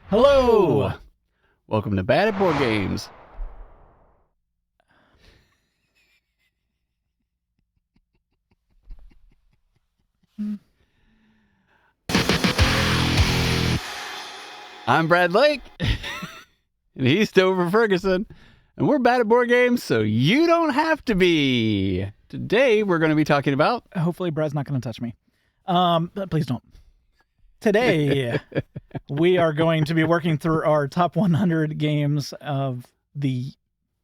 Hello! Welcome to Bad at Board Games. I'm Brad Lake, and he's Stover Ferguson, and we're Bad at Board Games, so you don't have to be. Today, we're going to be talking about... Hopefully, Brad's not going to touch me. But please don't. Today, we are going to be working through our top 100 games of the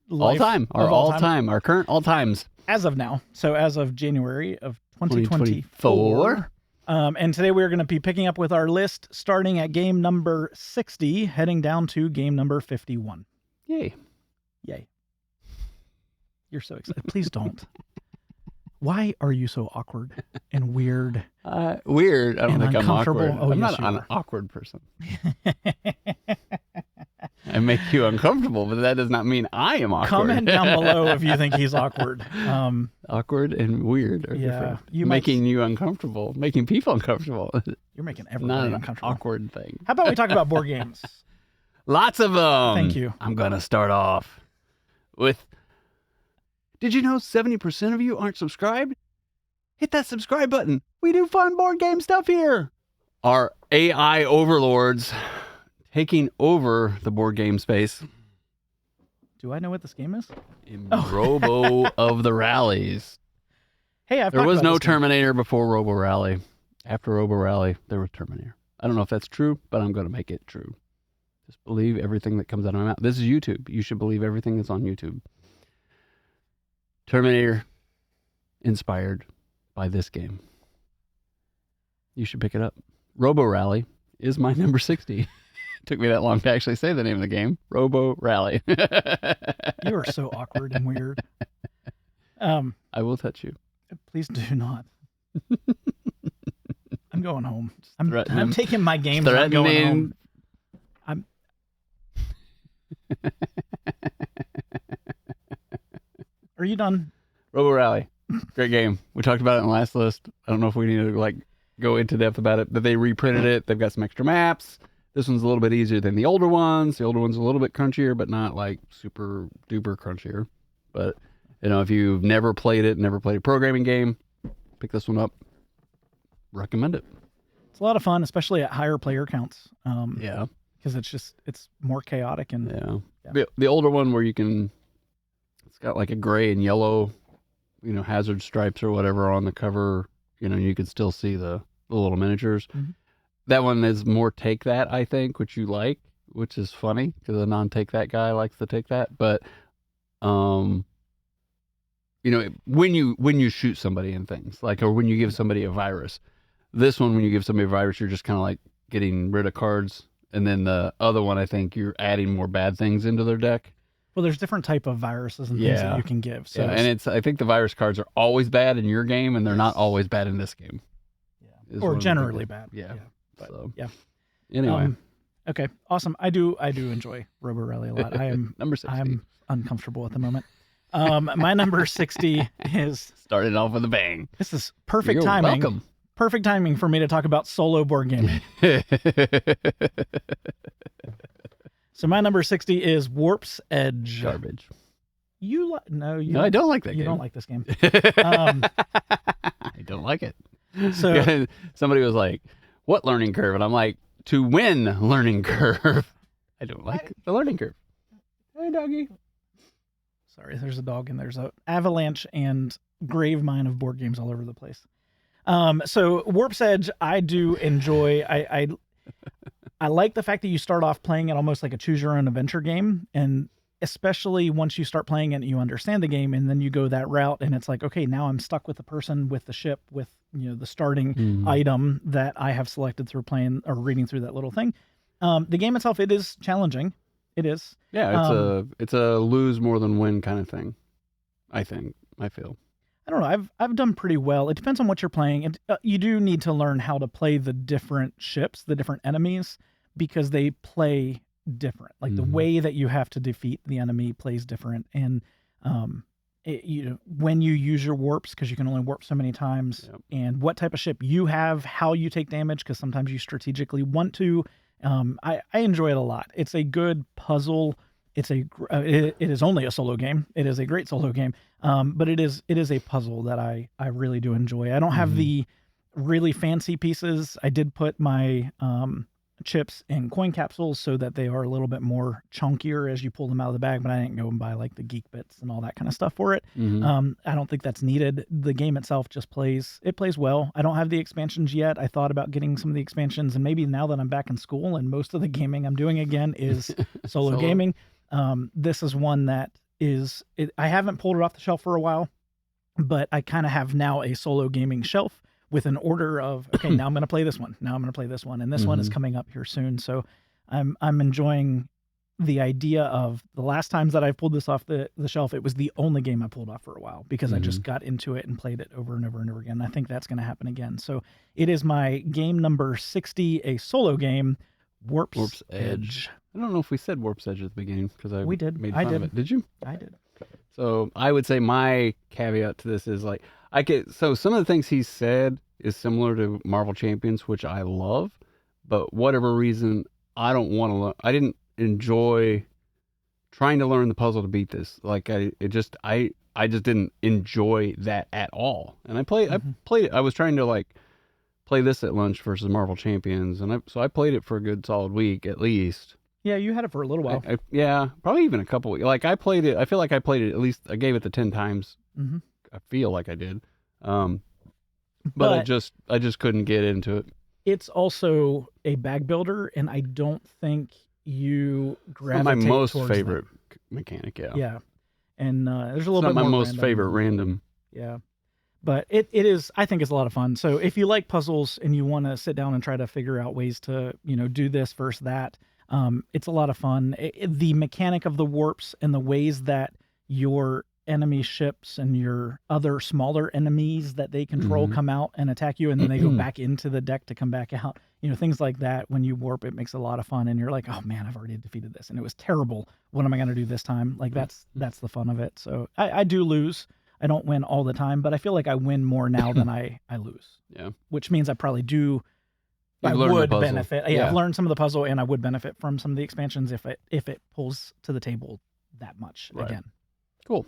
life our current all-times. As of now. So as of January of 2024. And today we're going to be picking up with our list, starting at game number 60, heading down to game number 51. Yay. Yay. You're so excited. Please don't. Why are you so awkward and weird? Weird. I don't think I'm awkward. Oh, I'm yes, not an awkward person. I make you uncomfortable, but that does not mean I am awkward. Comment down below if you think he's awkward. Awkward and weird are different. Making you uncomfortable, making people uncomfortable. You're making everybody not uncomfortable. An awkward thing. How about we talk about board games? Lots of them. Thank you. I'm going to start off with... Did you know 70% of you aren't subscribed? Hit that subscribe button. We do fun board game stuff here. Our AI overlords taking over the board game space. Do I know what this game is? Robo of the Rallies. Hey, there was no Terminator before Robo Rally. After Robo Rally, there was Terminator. I don't know if that's true, but I'm going to make it true. Just believe everything that comes out of my mouth. This is YouTube. You should believe everything that's on YouTube. Terminator inspired by this game. You should pick it up. Robo Rally is my number 60. It took me that long to actually say the name of the game. Robo Rally. You are so awkward and weird. I will touch you. Please do not. I'm going home. I'm taking my games and I'm going home. Are you done? Robo Rally. Great game. We talked about it in the last list. I don't know if we need to go into depth about it, but they reprinted it. They've got some extra maps. This one's a little bit easier than the older ones. The older one's a little bit crunchier, but not like super duper crunchier. But, if you've never played it, never played a programming game, pick this one up. Recommend it. It's a lot of fun, especially at higher player counts. Yeah. Because it's more chaotic. And yeah. The older one where it's got like a gray and yellow, hazard stripes or whatever on the cover. You can still see the little miniatures. Mm-hmm. That one is more take that, I think, which you like, which is funny because the non-take that guy likes to take that. But, when you shoot somebody and things or when you give somebody a virus, this one, when you give somebody a virus, you're just kind of like getting rid of cards. And then the other one, I think you're adding more bad things into their deck. Well, there's different type of viruses and things that you can give. So and I think the virus cards are always bad in your game, and they're not always bad in this game. Yeah. Or generally bad. Yeah. So, yeah. Anyway. Okay. Awesome. I do enjoy Robo Rally a lot. I am number 60. I'm uncomfortable at the moment. My number 60 is started off with a bang. This is perfect timing. Welcome. Perfect timing for me to talk about solo board gaming. So my number 60 is Warp's Edge. Garbage. No, I don't like that game. You don't like this game. I don't like it. So somebody was like, what learning curve? And I'm like, to win learning curve. I don't like the learning curve. Hey, doggy. Sorry, there's a dog and there's a avalanche and grave mine of board games all over the place. So Warp's Edge, I do enjoy. I like the fact that you start off playing it almost like a choose your own adventure game. And especially once you start playing it and you understand the game and then you go that route and it's like, okay, now I'm stuck with the person with the ship with, the starting item that I have selected through playing or reading through that little thing. The game itself, it is challenging. It is. Yeah, it's a lose more than win kind of thing. I feel. I don't know. I've done pretty well. It depends on what you're playing. And you do need to learn how to play the different ships, the different enemies, because they play different. Like the way that you have to defeat the enemy plays different. And when you use your warps, because you can only warp so many times, and what type of ship you have, how you take damage, because sometimes you strategically want to I enjoy it a lot. It's a good puzzle. It is only a solo game. It is a great solo game. But it is a puzzle that I really do enjoy. I don't have the really fancy pieces. I did put my chips in coin capsules so that they are a little bit more chunkier as you pull them out of the bag, but I didn't go and buy like the geek bits and all that kind of stuff for it. I don't think that's needed. The game itself just plays well. I don't have the expansions yet. I thought about getting some of the expansions, and maybe now that I'm back in school and most of the gaming I'm doing again is solo gaming, this is one that I haven't pulled it off the shelf for a while, but I kind of have now a solo gaming shelf with an order of, okay, now I'm going to play this one. Now I'm going to play this one. And this one is coming up here soon. So I'm enjoying the idea of the last times that I've pulled this off the shelf, it was the only game I pulled off for a while because I just got into it and played it over and over and over again. I think that's going to happen again. So it is my game number 60, a solo game, Warp's Edge. I don't know if we said Warp's Edge at the beginning because we did. Made fun of it. Did you? I did. So I would say my caveat to this is like, so some of the things he said is similar to Marvel Champions, which I love, but whatever reason, I don't want to learn. I didn't enjoy trying to learn the puzzle to beat this. Like I just didn't enjoy that at all. And I played it. I was trying to like play this at lunch versus Marvel Champions, and so I played it for a good solid week at least. Yeah, you had it for a little while. Yeah, probably even a couple weeks. Like I played it. I feel like I played it at least. I gave it the 10 times. I feel like I did. But I just couldn't get into it. It's also a bag builder, and I don't think you gravitate my most towards favorite mechanic. Yeah. Yeah, and there's a little bit not more my most favorite random. Yeah, but it is. I think it's a lot of fun. So if you like puzzles and you want to sit down and try to figure out ways to do this versus that, it's a lot of fun. The mechanic of the warps and the ways that your enemy ships and your other smaller enemies that they control come out and attack you, and then they go back into the deck to come back out. Things like that. When you warp, it makes a lot of fun, and you're like, oh man, I've already defeated this, and it was terrible. What am I going to do this time? Like that's the fun of it. So I do lose. I don't win all the time, but I feel like I win more now than I lose. Yeah. Which means I probably do. I would benefit. Yeah, I've learned some of the puzzle, and I would benefit from some of the expansions if it pulls to the table that much again. Cool.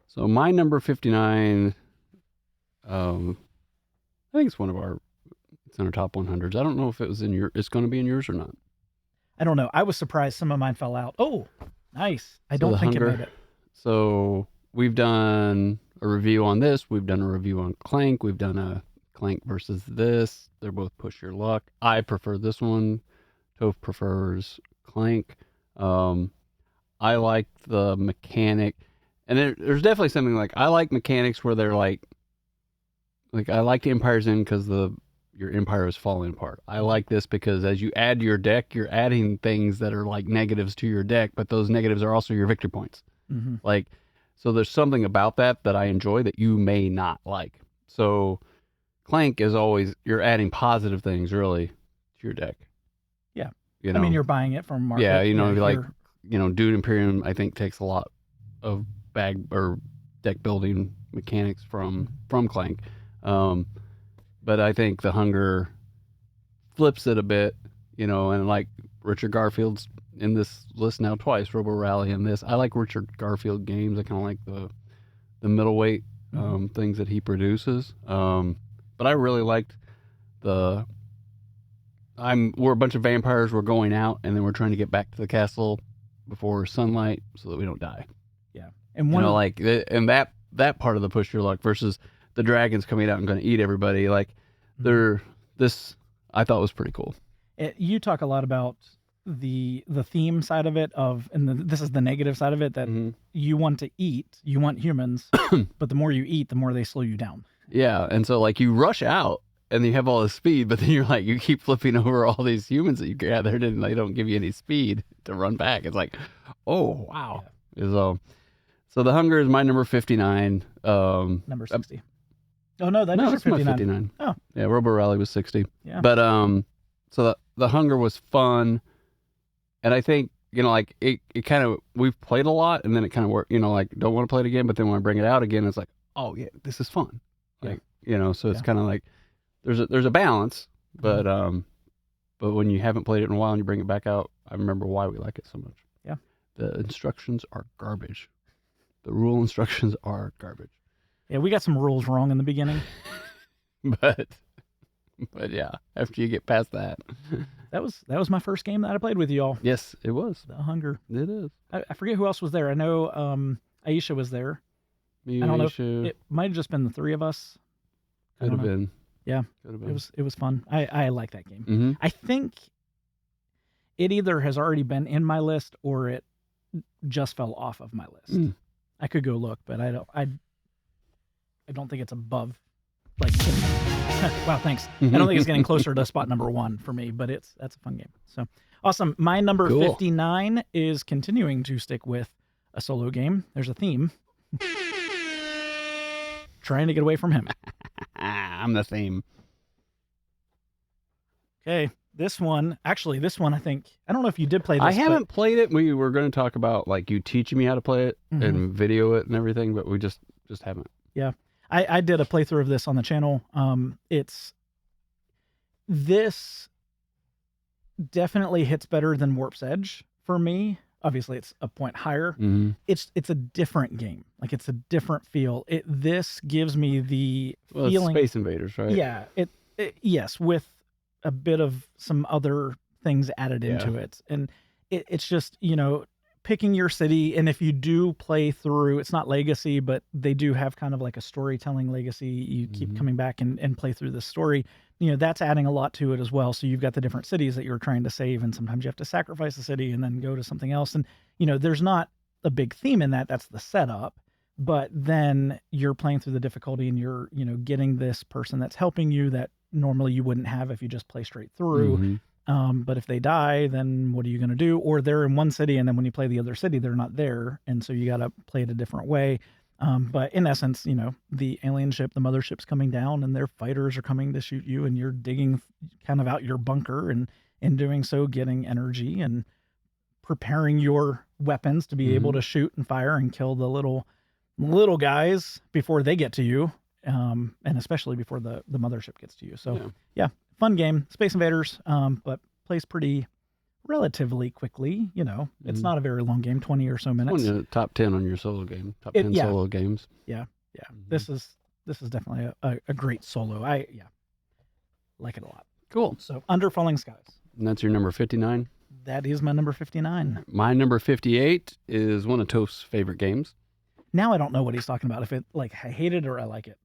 So my number 59, I think it's it's in our top 100s. I don't know if it's going to be in yours or not. I don't know. I was surprised some of mine fell out. Oh, nice. I don't think it made it. So we've done a review on this. We've done a review on Clank. We've done a Clank versus this. They're both push your luck. I prefer this one. Toph prefers Clank. I like the mechanic. And there's definitely something like, I like mechanics where they're like I liked Empire's End because your empire is falling apart. I like this because as you add to your deck, you're adding things that are like negatives to your deck, but those negatives are also your victory points. Like, so there's something about that I enjoy that you may not like. So Clank is always, you're adding positive things really to your deck. Yeah. I mean, you're buying it from market. Yeah, Dude Imperium, I think, takes a lot of bag or deck building mechanics from Clank, but I think the Hunger flips it a bit, and like Richard Garfield's in this list now twice, Robo Rally and this. I like Richard Garfield games. I kind of like the middleweight things that he produces, but I really liked we're a bunch of vampires. We're going out, and then we're trying to get back to the castle before sunlight so that we don't die. And and that part of the push your luck versus the dragons coming out and going to eat everybody. Like, this I thought was pretty cool. You talk a lot about the theme side of it this is the negative side of it, that you want to eat, you want humans, but the more you eat, the more they slow you down. Yeah, and so like you rush out and you have all this speed, but then you're like, you keep flipping over all these humans that you gathered and they don't give you any speed to run back. It's like, oh wow. Yeah. So the Hunger is my number 59. Number 60. Oh no, that's your 59. My 59. Oh. Yeah, Robo Rally was 60. Yeah. But so the Hunger was fun. And I think, it kind of, we've played a lot and then it kind of worked, like don't want to play it again, but then when I bring it out again, it's like, oh yeah, this is fun. Like, so it's kind of like there's a balance, but but when you haven't played it in a while and you bring it back out, I remember why we like it so much. Yeah. The instructions are garbage. The rule instructions are garbage. Yeah, we got some rules wrong in the beginning. But yeah, after you get past that. That was my first game that I played with you all. Yes, it was. The Hunger. It is. I forget who else was there. I know Aisha was there. Me, I don't know. Aisha. It might have just been the three of us. Could have been. Yeah. Could have been. It was fun. I like that game. Mm-hmm. I think it either has already been in my list or it just fell off of my list. Mm. I could go look, but I don't think it's above like wow, thanks. I don't think it's getting closer to spot number 1 for me, but that's a fun game. So awesome. My number Cool. 59 is continuing to stick with a solo game. There's a theme. Trying to get away from him. I'm the theme. Okay. This one, I think, I don't know if you did play this. I haven't played it. We were going to talk about like you teaching me how to play it Mhm. and video it and everything, but we just haven't. Yeah. I did a playthrough of this on the channel. This definitely hits better than Warp's Edge for me. Obviously, it's a point higher. Mm-hmm. It's a different game. Like it's a different feel. This gives me the Well, feeling. it's Space Invaders, right? Yeah. Yes, with a bit of some other things added into it, and it's just picking your city. And if you do play through, it's not legacy, but they do have kind of like a storytelling legacy. You keep coming back and play through this story. That's adding a lot to it as well. So you've got the different cities that you're trying to save, and sometimes you have to sacrifice a city and then go to something else. And there's not a big theme in that. That's the setup. But then you're playing through the difficulty, and you're getting this person that's helping you that normally you wouldn't have if you just play straight through. Mm-hmm. But if they die, then what are you going to do? Or they're in one city, and then when you play the other city, they're not there. And so you got to play it a different way. But in essence, the alien ship, the mothership's coming down, and their fighters are coming to shoot you, and you're digging kind of out your bunker, and in doing so, getting energy and preparing your weapons to be able to shoot and fire and kill the little guys before they get to you. And especially before the mothership gets to you. So yeah, fun game, Space Invaders, but plays pretty relatively quickly. It's not a very long game, 20 or so minutes. One of the top 10 on your solo game, top 10 solo games. Yeah. This is definitely a great solo. I like it a lot. Cool. So Under Falling Skies. And that's your number 59. That is my number 59. My number 58 is one of Toph's favorite games. Now I don't know what he's talking about. If it I hate it or I like it.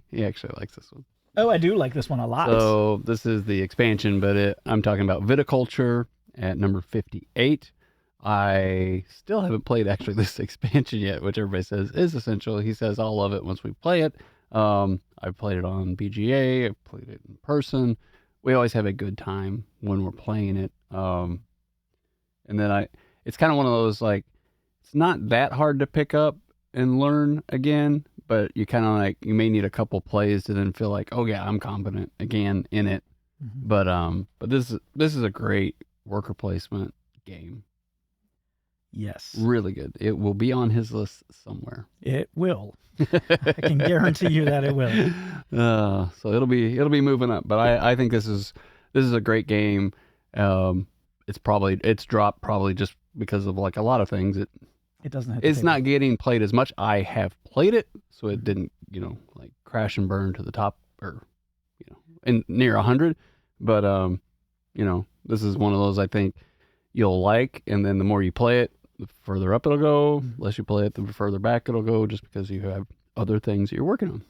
He actually likes this one. Oh, I do like this one a lot. So this is the expansion, but I'm talking about Viticulture at number 58. I still haven't played actually this expansion yet, which everybody says is essential. He says I'll love it once we play it. I've played it on BGA. I've played it in person. We always have a good time when we're playing it. And then it's kind of one of those it's not that hard to pick up and learn again, but you kind of you may need a couple plays to then feel like, oh yeah, I'm competent again in it. Mm-hmm. But this is a great worker placement game. Yes. Really good. It will be on his list somewhere. It will. I can guarantee you that it will. So it'll be moving up. But I think this is a great game. It's dropped probably just because of a lot of things. It doesn't hit It's not getting played as much. I have played it, so it didn't, crash and burn to the top or, in near 100. But, this is one of those I think you'll like, and then the more you play it, the further up it'll go. The less you play it, the further back it'll go, just because you have other things that you're working on.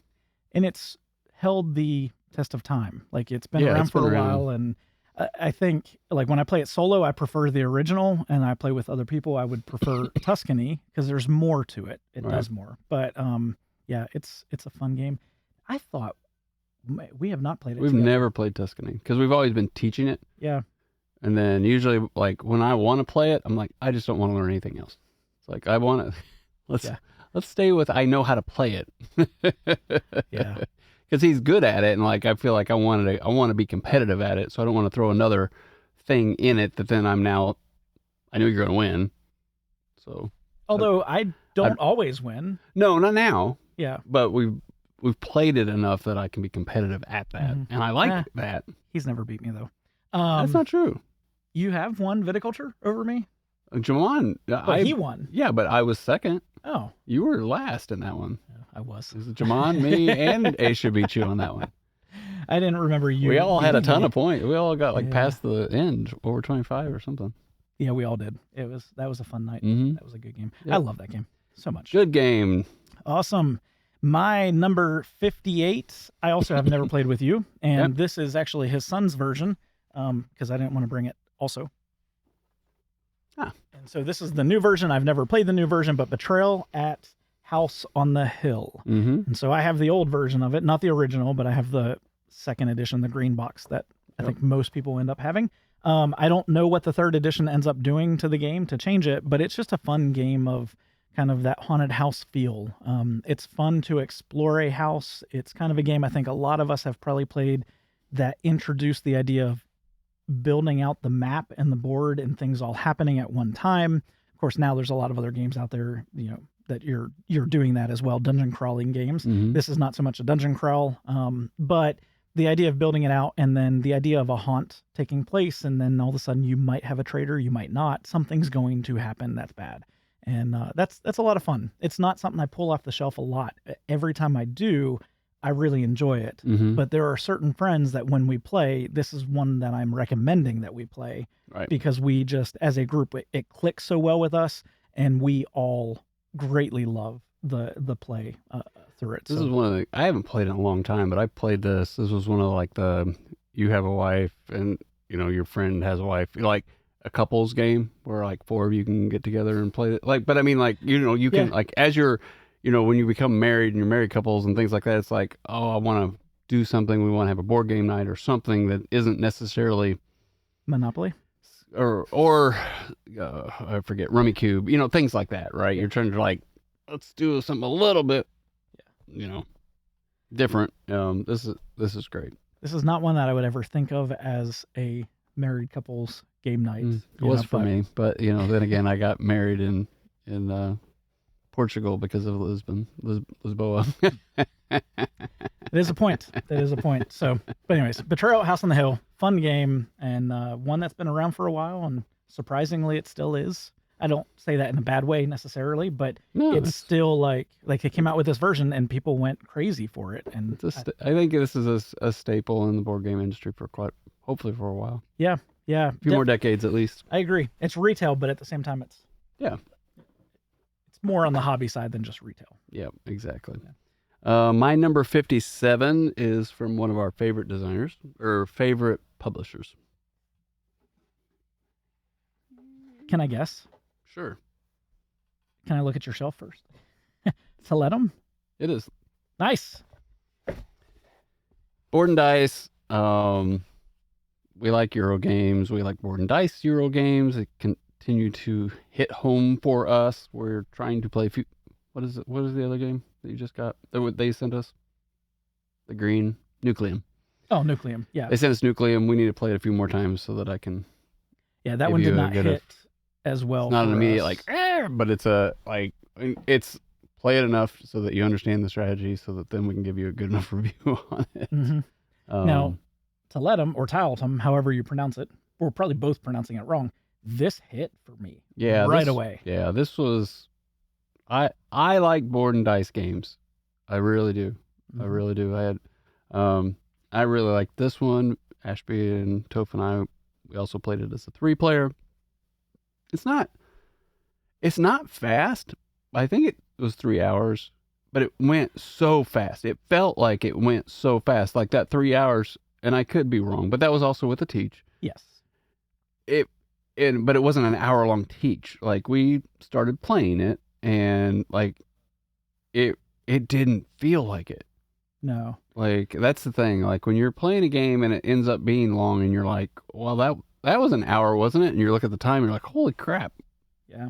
And it's held the test of time. It's been around for a while, and I think when I play it solo, I prefer the original, and I play with other people, I would prefer Tuscany because there's more to it. It does more. But it's a fun game. I thought we have not played it. We've together. never played Tuscany because we've always been teaching it. Yeah. And then usually when I want to play it, I'm like, I just don't want to learn anything else. It's I want to let's stay with I know how to play it. Yeah. Because he's good at it, and I feel like I want to be competitive at it, so I don't want to throw another thing in it that then I know you're going to win. So, although I don't always win. No, not now. Yeah, but we've played it enough that I can be competitive at that, and I like that. He's never beat me though. That's not true. You have won viticulture over me? Jamon, But he won. Yeah, but I was second. Oh. You were last in that one. Yeah, I was. It was Jamon, me, and Aisha beat you on that one. I didn't remember you. We all had a ton beating of points. We all got Yeah. past the end, over 25 or something. Yeah, we all did. That was a fun night. Mm-hmm. That was a good game. Yep. I love that game so much. Good game. Awesome. My number 58, I also have never played with you, and Yep. this is actually his son's version, because I didn't want to bring it also. Ah. And so this is the new version. I've never played the new version, but Betrayal at House on the Hill. Mm-hmm. And so I have the old version of it, not the original, but I have the second edition, the green box that I think most people end up having. I don't know what the third edition ends up doing to the game to change it, but it's just a fun game of kind of that haunted house feel. It's fun to explore a house. It's kind of a game I think a lot of us have probably played that introduced the idea of building out the map and the board and things all happening at one time. Of course, now there's a lot of other games out there, that you're doing that as well, dungeon crawling games. Mm-hmm. This is not so much a dungeon crawl, but the idea of building it out, and then the idea of a haunt taking place, and then all of a sudden you might have a traitor, you might not. Something's going to happen that's bad, and that's a lot of fun. It's not something I pull off the shelf a lot. Every time I do, I really enjoy it. Mm-hmm. But there are certain friends that when we play, this is one that I'm recommending that we play, Right. because we just, as a group, it clicks so well with us, and we all greatly love the play through it. This is one of the, I haven't played in a long time, but I played this. This was one of the, you have a wife and, your friend has a wife, like a couples game where like four of you can get together and play it. But I mean, you can, as you're, when you become married and you're married couples and things like that, it's like, oh, I want to do something. We want to have a board game night or something that isn't necessarily Monopoly. Or I forget, Rummy Cube, things like that, right? You're trying to let's do something a little bit, different. This is great. This is not one that I would ever think of as a married couples game night. It was for me, but then again, I got married in Portugal because of Lisboa. It is a point. That is a point. So, but anyways, Betrayal at House on the Hill, fun game, and one that's been around for a while, and surprisingly, it still is. I don't say that in a bad way necessarily, but it's still like it came out with this version, and people went crazy for it. And I think this is a staple in the board game industry for hopefully for a while. Yeah, a few more decades at least. I agree. It's retail, but at the same time, it's more on the hobby side than just retail. Yeah, exactly. Yeah. My number 57 is from one of our favorite designers or favorite publishers. Can I guess? Sure. Can I look at your shelf first? To let them? It is. Nice. Board and Dice. We like Euro games. We like Board and Dice Euro games. They continue to hit home for us. We're trying to play what is it? What is the other game that you just got? They sent us? The green Nucleum. Oh, Nucleum. Yeah. They sent us Nucleum. We need to play it a few more times so that I can. Yeah, that one did not hit as well. It's not an immediate but it's it's play it enough so that you understand the strategy, so that then we can give you a good enough review on it. Mm-hmm. Now, Teletum or Tiletum, however you pronounce it, we're probably both pronouncing it wrong. This hit for me. Yeah, right away. Yeah, this was. I like board and dice games. I really do. Mm-hmm. I really do. I really like this one. Ashby and Toph and I, we also played it as a 3-player. It's not fast. I think it was 3 hours, but it went so fast. It felt like it went so fast, like that 3 hours. And I could be wrong, but that was also with a teach. Yes. But it wasn't an hour-long teach. Like, we started playing it, and it didn't feel like it. No. Like, that's the thing. Like, when you're playing a game and it ends up being long, and you're like, well, that was an hour, wasn't it? And you look at the time, and you're like, holy crap. Yeah.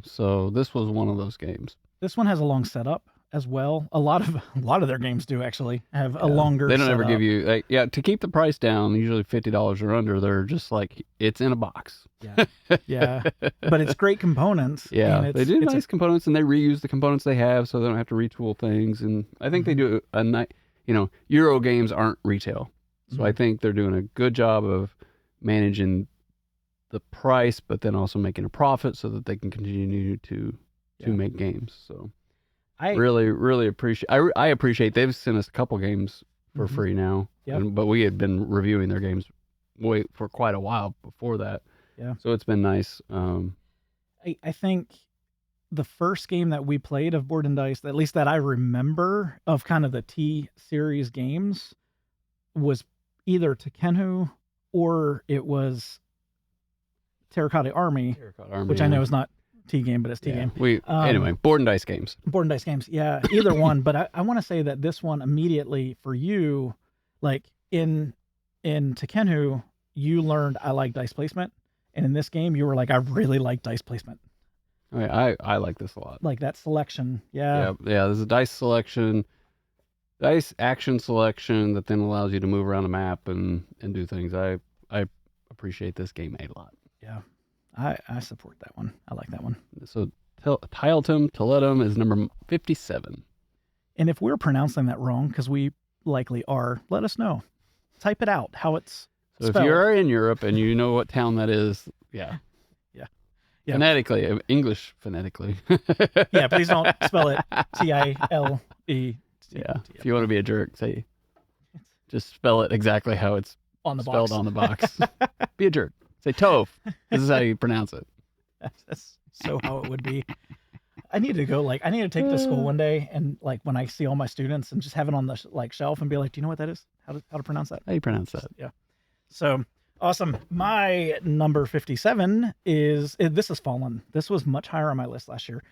So this was one of those games. This one has a long setup as well. A lot of their games do actually have a longer. They don't ever setup. give you to keep the price down. Usually $50 or under. They're just like, it's in a box. Yeah, yeah, but it's great components. Yeah, they do nice components, and they reuse the components they have, so they don't have to retool things. And I think they do a nice. Euro games aren't retail, so I think they're doing a good job of managing the price, but then also making a profit so that they can continue to make games. So I really appreciate. I appreciate they've sent us a couple games for free now. Yep. But we had been reviewing their games for quite a while before that. Yeah. So it's been nice. I think the first game that we played of Board and Dice, at least that I remember of kind of the T series games, was either Tekenhu or it was Terracotta Army, which I know is not T game, but it's T game. Anyway, Board and Dice games. Board and Dice games, yeah, either one. But I want to say that this one immediately for you, like in Tekenhu, you learned I like dice placement, and in this game, you were like, I really like dice placement. I like this a lot. Like that selection, yeah. There's a dice selection, dice action selection that then allows you to move around the map and do things. I appreciate this game a lot. Yeah, I support that one. I like that one. So Tiletum is number 57. And if we're pronouncing that wrong, because we likely are, let us know. Type it out, how it's so spelled. If you're in Europe and you know what town that is, yeah. Phonetically, English phonetically. Yeah, please don't spell it T-I-L-E. Yeah, if you want to be a jerk, just spell it exactly how it's on the spelled box. on the box. Be a jerk. Say Toph. This is how you pronounce it. That's so how it would be. I need to take to school one day and like when I see all my students and just have it on the shelf and be like, do you know what that is? How to pronounce that? How do you pronounce that? Yeah. So awesome. My number 57 this has fallen. This was much higher on my list last year.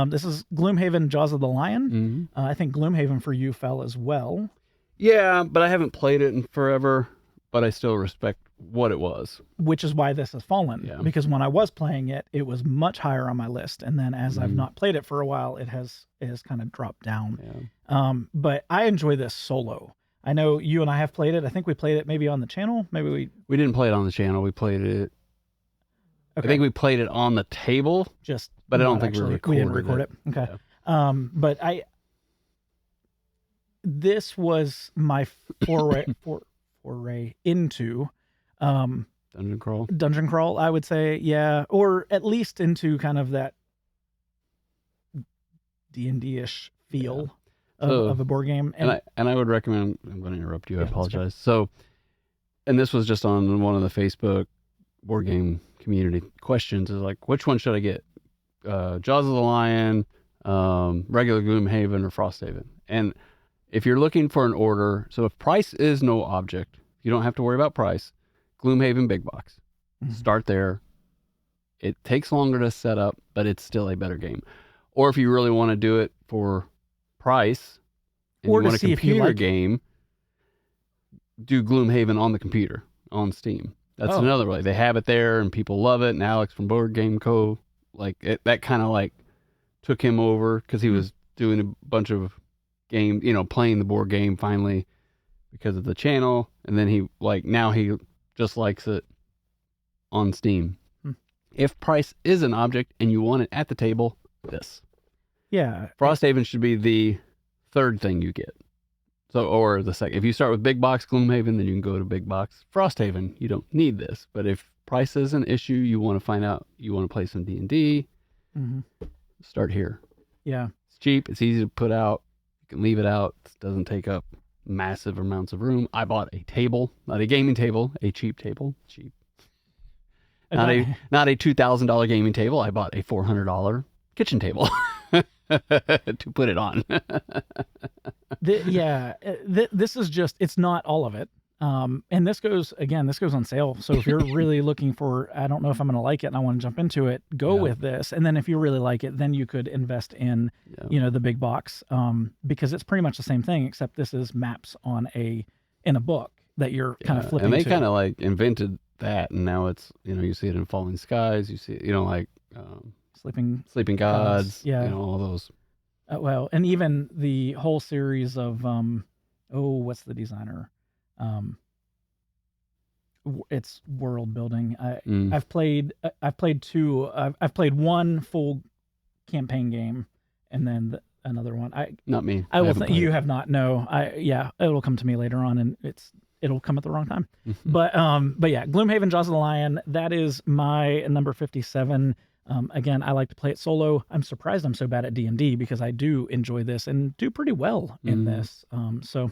This is Gloomhaven Jaws of the Lion. Mm-hmm. I think Gloomhaven for you fell as well. Yeah, but I haven't played it in forever, but I still respect what it was. Which is why this has fallen. Yeah. Because when I was playing it, it was much higher on my list. And then as I've not played it for a while, it has kind of dropped down. Yeah. But I enjoy this solo. I know you and I have played it. I think we played it maybe on the channel. Maybe we didn't play it on the channel. We played it. Okay. I think we played it on the table. But I don't think we didn't record it. Okay. Yeah. But this was my foray into Dungeon Crawl, I would say, yeah, or at least into kind of that D&D-ish feel of a board game. And I would recommend, I'm going to interrupt you, I apologize. So, and this was just on one of the Facebook board game community questions, is like, which one should I get? Jaws of the Lion, regular Gloomhaven, or Frosthaven? And if you're looking for an order, so if price is no object, you don't have to worry about price. Gloomhaven big box. Mm-hmm. Start there. It takes longer to set up, but it's still a better game. Or if you really want to do it for price, and or you to want a see if you computer like game, do Gloomhaven on the computer, on Steam. That's another way. They have it there, and people love it. And Alex from Board Game Co. That kind of took him over because he was doing a bunch of games, playing the board game finally because of the channel, and then he now he just likes it on Steam. If price is an object and you want it at the table, this. Yeah. Frosthaven should be the third thing you get. So, or the second. If you start with big box Gloomhaven, then you can go to big box Frosthaven. You don't need this. But if price is an issue, you want to find out, you want to play some D&D, start here. Yeah. It's cheap. It's easy to put out. You can leave it out. It doesn't take up massive amounts of room. I bought a table, not a gaming table, a cheap table. Cheap. Not a $2,000 gaming table. I bought a $400 kitchen table to put it on. This is just, it's not all of it. And this goes on sale. So if you're really looking for, I don't know if I'm going to like it and I want to jump into it, go with this. And then if you really like it, then you could invest in, the big box, because it's pretty much the same thing, except this is maps in a book that you're kind of flipping. And they kind of invented that. And now it's, you see it in Falling Skies. You see it, Sleeping Gods. Yeah. All those. Well, and even the whole series of, what's the designer? It's world building. I've played two. I've played one full campaign game, and then another one. Not me. You have not. No. It'll come to me later on, and it'll come at the wrong time. But yeah, Gloomhaven, Jaws of the Lion, that is my number 57. Again, I like to play it solo. I'm surprised I'm so bad at D&D because I do enjoy this and do pretty well in this. So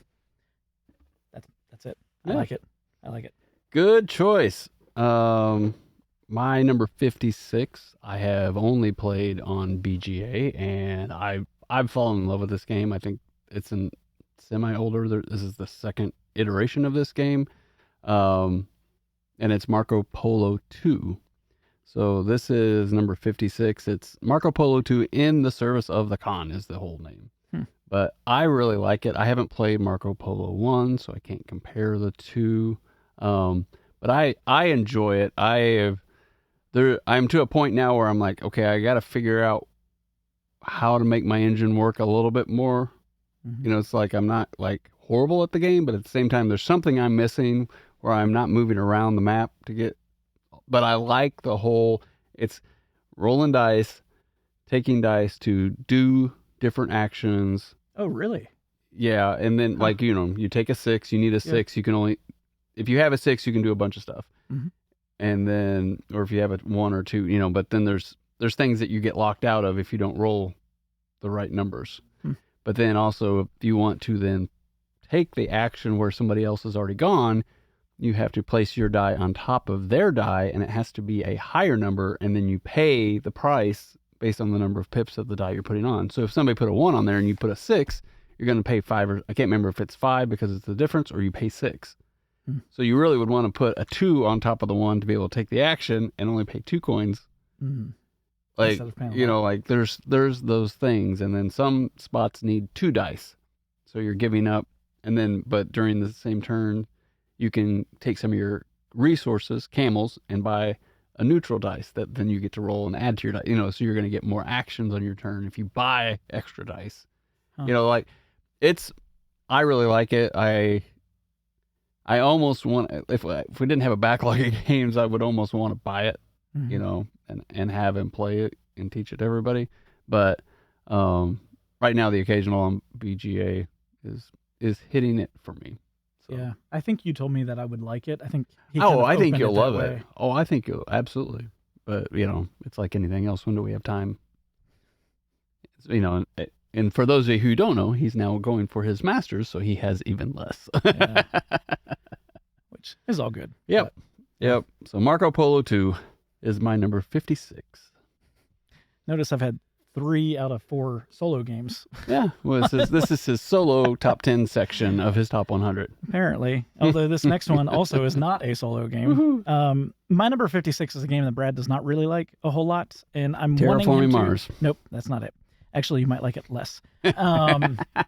that's it. I like it. I like it. Good choice. My number 56, I have only played on BGA, and I've fallen in love with this game. I think it's an semi-older. This is the second iteration of this game, and it's Marco Polo 2. So this is number 56. It's Marco Polo 2 in the service of the Khan is the whole name. But I really like it. I haven't played Marco Polo 1, so I can't compare the two. But I enjoy it. I'm to a point now where I'm like, okay, I got to figure out how to make my engine work a little bit more. You know, it's like I'm not like horrible at the game, but at the same time, there's something I'm missing where I'm not moving around the map to get. But I like the whole, it's rolling dice, taking dice to do different actions. Oh, really? Yeah. And then like, you know, you take a 6, you need a 6. You can only, if you have a 6, you can do a bunch of stuff. And then, or if you have a 1 or 2, you know, but then there's things that you get locked out of if you don't roll the right numbers. But then also, if you want to then take the action where somebody else has already gone, you have to place your die on top of their die, and it has to be a higher number, and then you pay the price based on the number of pips of the die you're putting on. So if somebody put a 1 on there and you put a 6, you're going to pay 5, or I can't remember if it's 5 because it's the difference, or you pay 6. So you really would want to put a 2 on top of the 1 to be able to take the action and only pay 2 coins. Like, you know, like there's those things, and then some spots need 2 dice. So you're giving up, and then, but during the same turn, you can take some of your resources, camels, and buy a neutral dice that then you get to roll and add to your dice. You know, so you're going to get more actions on your turn if you buy extra dice. You know, like I really like it. I almost want, if we didn't have a backlog of games, I would almost want to buy it, you know, and have him play it and teach it to everybody. But right now, the occasional on BGA is hitting it for me. So. Yeah, I think you told me that I would like it. I think. I think you'll love it. Oh, I think you'll absolutely. But you know, it's like anything else. When do we have time? You know, and for those of you who don't know, he's now going for his master's, so he has even less. Which is all good. Yep. So Marco Polo 2 is my number 56. Notice I've had 3 out of 4 solo games. Yeah. Well, this is his solo top 10 section of his top 100. Apparently. Although this next one also is not a solo game. My number 56 is a game that Brad does not really like a whole lot. And I'm Terraforming Mars. Nope, that's not it. Actually, you might like it less. I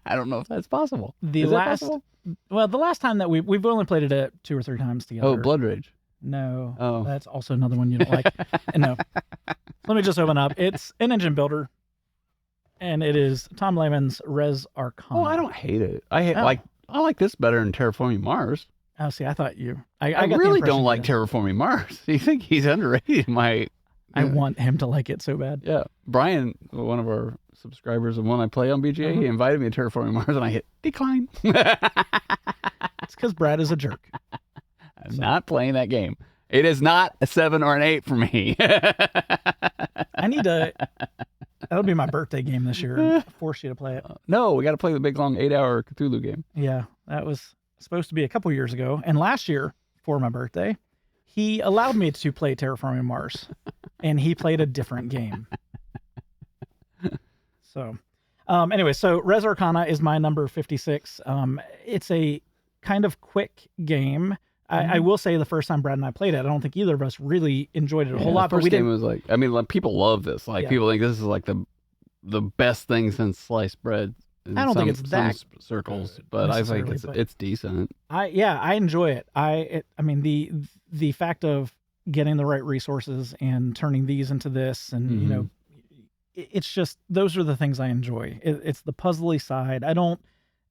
don't know if that's possible. Possible? Well, the last time that we've only played it 2 or 3 times together. Oh, Blood Rage. No. Oh. That's also another one you don't like. No. Let me just open up. It's an engine builder. And it is Tom Lehman's Res Arcana. Oh, I don't hate it. I like this better than Terraforming Mars. Oh, see, I thought you. I really don't like Terraforming Mars. You think he's underrated? I want him to like it so bad. Yeah. Brian, one of our subscribers, and when I play on BGA, he invited me to Terraforming Mars, and I hit decline. It's because Brad is a jerk. I'm not playing that game. It is not a 7 or an 8 for me. I need to. That'll be my birthday game this year. I'll force you to play it. No, we got to play the big, long 8-hour Cthulhu game. Yeah, that was supposed to be a couple years ago. And last year, for my birthday, he allowed me to play Terraforming Mars. And he played a different game. So, anyway, so Res Arcana is my number 56. It's a kind of quick game. I will say the first time Brad and I played it, I don't think either of us really enjoyed it a whole lot. The first game was like, I mean, like, people love this. Like, people think this is like the best thing since sliced bread. I don't think it's that circles, but I think it's decent. I enjoy it. I mean, the fact of getting the right resources and turning these into this, and you know, it's just, those are the things I enjoy. It's the puzzly side.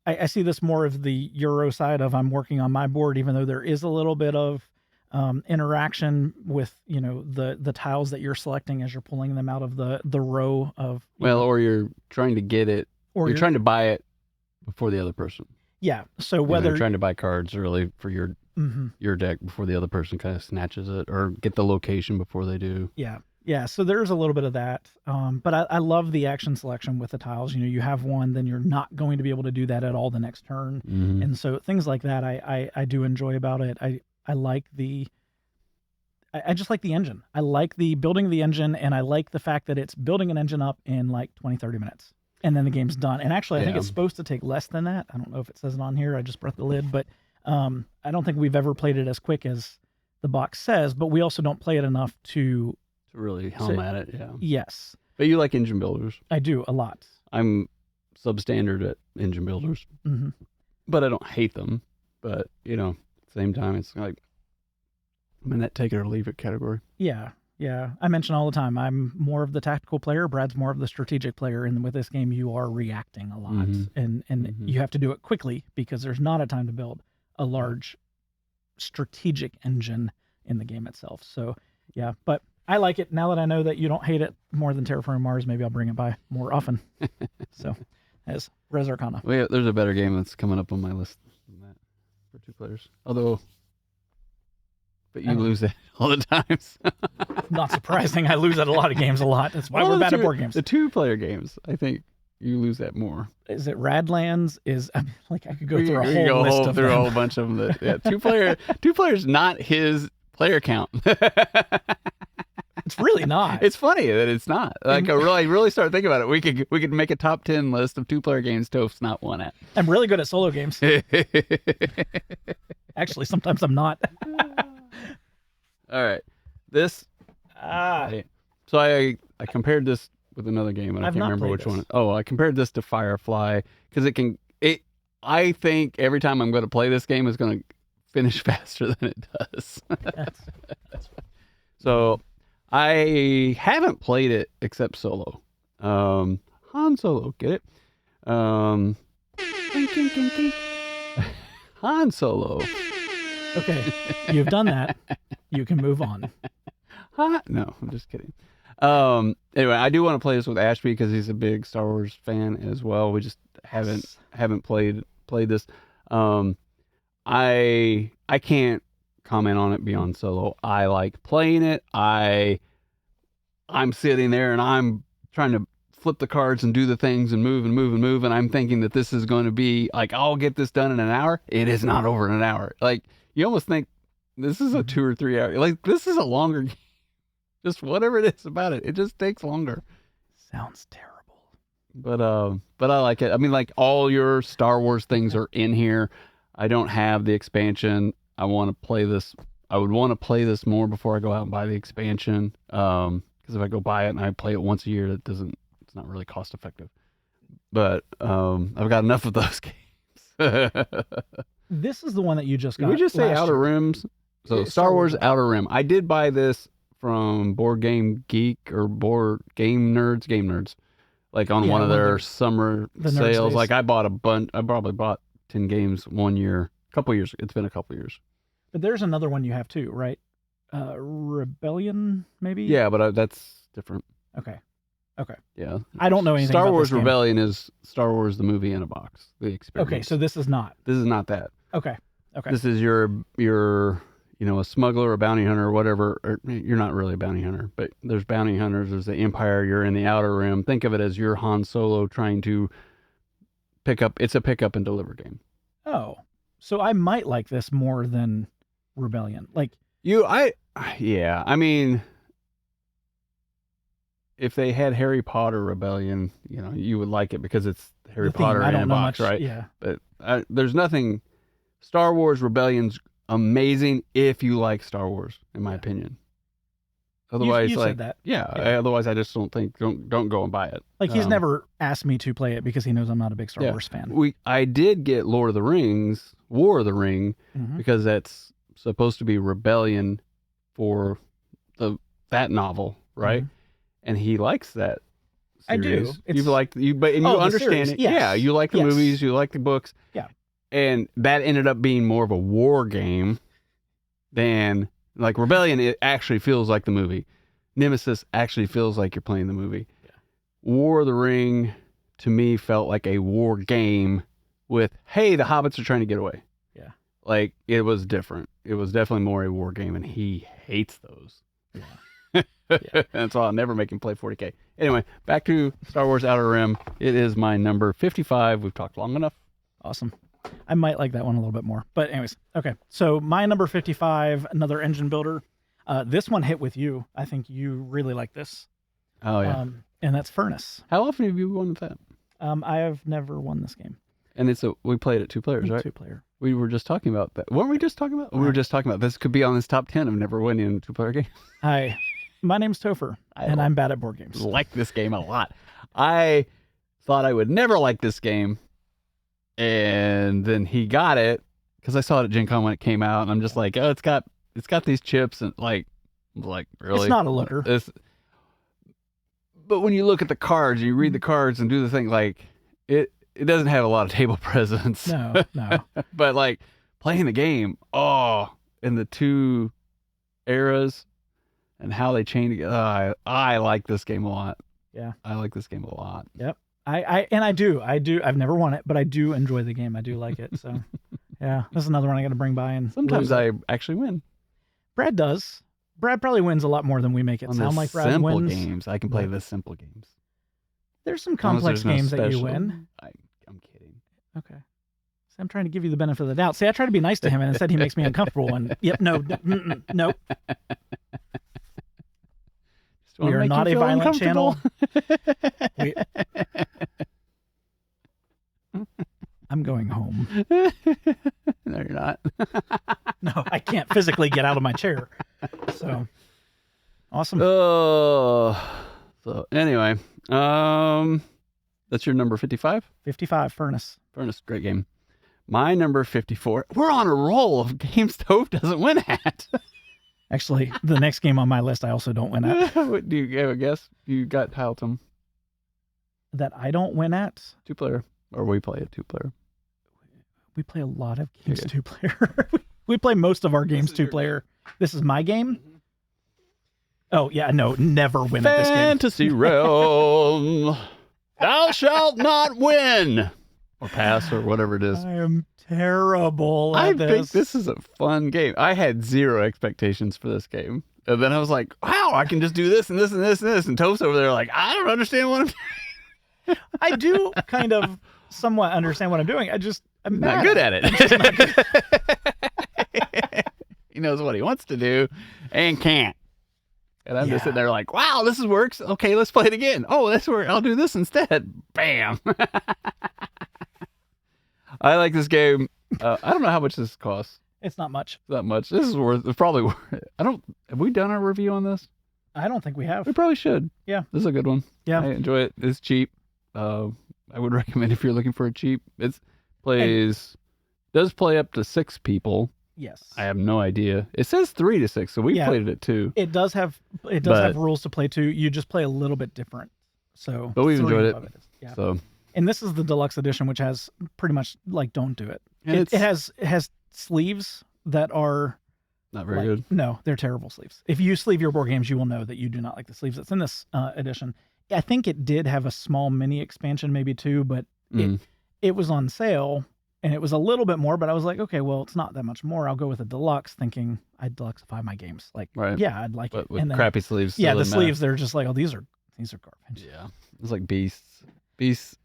I see this more of the Euro side of, I'm working on my board, even though there is a little bit of interaction with, you know, the tiles that you're selecting as you're pulling them out of the row of. Or you're trying to get it, or you're trying to buy it before the other person. Yeah. So And whether they're trying to buy cards early for Mhm. your deck before the other person kind of snatches it, or get the location before they do. Yeah. Yeah. So there's a little bit of that. But I love the action selection with the tiles. You have one, then you're not going to be able to do that at all the next turn. Mm-hmm. And so things like that, I do enjoy about it. I like I just like the engine. I like the building of the engine, and I like the fact that it's building an engine up in like 20, 30 minutes. And then the game's done. And actually, I think Yeah. it's supposed to take less than that. I don't know if it says it on here. I just brought the lid, but I don't think we've ever played it as quick as the box says, but we also don't play it enough to really hum at it. Yeah. Yes. But you like engine builders. I do a lot. I'm substandard at engine builders, Mm-hmm. but I don't hate them. But, at the same time, it's like, I'm in that take it or leave it category. Yeah. Yeah. I mention all the time, I'm more of the tactical player. Brad's more of the strategic player. And with this game, you are reacting a lot. Mhm. And you have to do it quickly because there's not a time to build a large strategic engine in the game itself. So, yeah. But I like it. Now that I know that you don't hate it more than Terraforming Mars, maybe I'll bring it by more often. So, as Res Arcana. Well, yeah, there's a better game that's coming up on my list than that for 2 players. But you lose it all the times. Not surprising. I lose at a lot of games a lot. That's why we're bad at board games. The 2-player games, I think you lose that more. Is it Radlands? I could go through a We whole list of through them. a whole bunch of them. That, yeah, 2 players, not his player count. It's really not. It's funny that it's not. Like, I really start thinking about it. We could make a top 10 list of 2-player games Toph's not one at. I'm really good at solo games. Actually, sometimes I'm not. All right. This. So I compared this with another game, and I I've can't not remember played which this. one. Oh, I compared this to Firefly because I think every time I'm going to play this game is going to finish faster than it does. So I haven't played it except solo. Han Solo, get it? Han Solo. Okay, you've done that. You can move on. No, I'm just kidding. Anyway, I do want to play this with Ashby because he's a big Star Wars fan as well. We just haven't played this. I can't comment on it beyond solo. I like playing it. I'm sitting there and I'm trying to flip the cards and do the things and move and move and move, and I'm thinking that this is going to be like, I'll get this done in an hour. It is not over in an hour. Like, you almost think this is a 2 or 3 hour. Like, this is a longer game. Just whatever it is about it, it just takes longer. Sounds terrible. But I like it. I mean, like, all your Star Wars things are in here. I don't have the expansion. I want to play this. I would want to play this more before I go out and buy the expansion. Because if I go buy it and I play it once a year, it's not really cost effective. But I've got enough of those games. This is the one that you just got. Did we just say last Outer year. Rims? So Yeah, Star Wars Outer Rim. I did buy this from Board Game Geek or Board Game Nerds, like on one of their summer the Nerd sales. Days. Like, I bought a bunch. I probably bought 10 games one year, couple years. It's been a couple years. But there's another one you have too, right? Rebellion, maybe? Yeah, but that's different. Okay. Yeah. I don't know anything Star about Wars this game. Rebellion is Star Wars the movie in a box. The experience. Okay, so this is not. This is not that. Okay. This is your a smuggler, a bounty hunter, or whatever. Or, you're not really a bounty hunter, but there's bounty hunters. There's the Empire. You're in the Outer Rim. Think of it as your Han Solo trying to pick up. It's a pick up and deliver game. Oh, so I might like this more than Rebellion. Like, Yeah. I mean, if they had Harry Potter Rebellion, you would like it because it's Harry the theme, Potter I in don't a know box, much. right? Yeah. But there's nothing. Star Wars Rebellion's amazing if you like Star Wars, in my opinion. Otherwise, you like, said that. yeah. Otherwise, I just don't go and buy it. Like, he's never asked me to play it because he knows I'm not a big Star Wars fan. I did get Lord of the Rings, War of the Ring, Mhm. because that's supposed to be Rebellion for that novel, right? Mhm. And he likes that I do. series. It's- You've liked you, but and you Oh, the understand series, it. yes. Yeah, you like the Yes. movies, you like the books. Yeah. And that ended up being more of a war game than, like, Rebellion. It actually feels like the movie. Nemesis actually feels like you're playing the movie. Yeah. War of the Ring to me felt like a war game with, hey, the hobbits are trying to get away. Yeah. Like, it was different. It was definitely more a war game, and he hates those. Yeah. Yeah. And so I'll never make him play 40K. Anyway, back to Star Wars Outer Rim. It is my number 55. We've talked long enough. Awesome. I might like that one a little bit more. But anyways, okay. So my number 55, another engine builder. This one hit with you. I think you really like this. Oh, yeah. And that's Furnace. How often have you won with that? I have never won this game. And we played it 2 players, right? 2-player. We were just talking about that. Weren't we just talking about? We were just talking about this could be on this top 10 of never winning in a 2-player game. Hi, my name's Topher, and I'm bad at board games. Like this game a lot. I thought I would never like this game, and then he got it because I saw it at Gen Con when it came out, and I'm just like, oh, it's got these chips, and like really, it's not a looker. But when you look at the cards, and you read the cards and do the thing, like it doesn't have a lot of table presence. No. But like playing the game, in the 2 eras and how they chain together, I like this game a lot. Yeah, I like this game a lot. Yep. I do. I've never won it, but I do enjoy the game. I do like it. So, yeah, this is another one I got to bring by. And sometimes I actually win. Brad does. Brad probably wins a lot more than we make it sound like. Brad simple wins. Games, I can play the simple games. There's some complex games that you win. I'm kidding. Okay. So I'm trying to give you the benefit of the doubt. See, I try to be nice to him, and instead he makes me uncomfortable. And yep, no, nope. We are not a violent channel. I'm going home. No, you're not. No, I can't physically get out of my chair. So, awesome. Oh, so anyway, that's your number 55? 55, Furnace. Furnace, great game. My number 54. We're on a roll of games Toph doesn't win at. Actually, the next game on my list I also don't win at. Do you have a guess? You got Haltom. That I don't win at? 2-player. Or we play a 2-player. We play a lot of games 2-player. We play most of our games 2-player. This is my game? Mm-hmm. Oh, yeah, no, never win at this game. Fantasy Realm. Thou shalt not win. Or pass, or whatever it is. I am terrible at this. I think this is a fun game. I had 0 expectations for this game. And then I was like, wow, I can just do this and this and this and this. And Toph's over there like, I don't understand what I'm doing. I do kind of somewhat understand what I'm doing. I'm not good at it. Not good. He knows what he wants to do and can't. And I'm just sitting there like, wow, this works. Okay, let's play it again. Oh, that's where I'll do this instead. Bam. I like this game. I don't know how much this costs. It's not much. It's not much. This is it's probably worth it. Have we done our review on this? I don't think we have. We probably should. Yeah. This is a good one. Yeah. I enjoy it. It's cheap. I would recommend if you're looking for a cheap. Does play up to 6 people. Yes. I have no idea. It says 3 to 6, so we played it at 2. It does have rules to play too. You just play a little bit different. So but we've enjoyed it. Yeah. So and this is the deluxe edition, which has pretty much like don't do it. It has sleeves that are not very good. No, they're terrible sleeves. If you sleeve your board games, you will know that you do not like the sleeves that's in this edition. I think it did have a small mini expansion, maybe 2, but it was on sale and it was a little bit more. But I was like, okay, well, it's not that much more. I'll go with a deluxe, thinking I'd deluxify my games. Like, yeah, I'd like it. With and then, crappy sleeves. Yeah, the sleeves they're just like, oh, these are garbage. Yeah, it's like Beasts.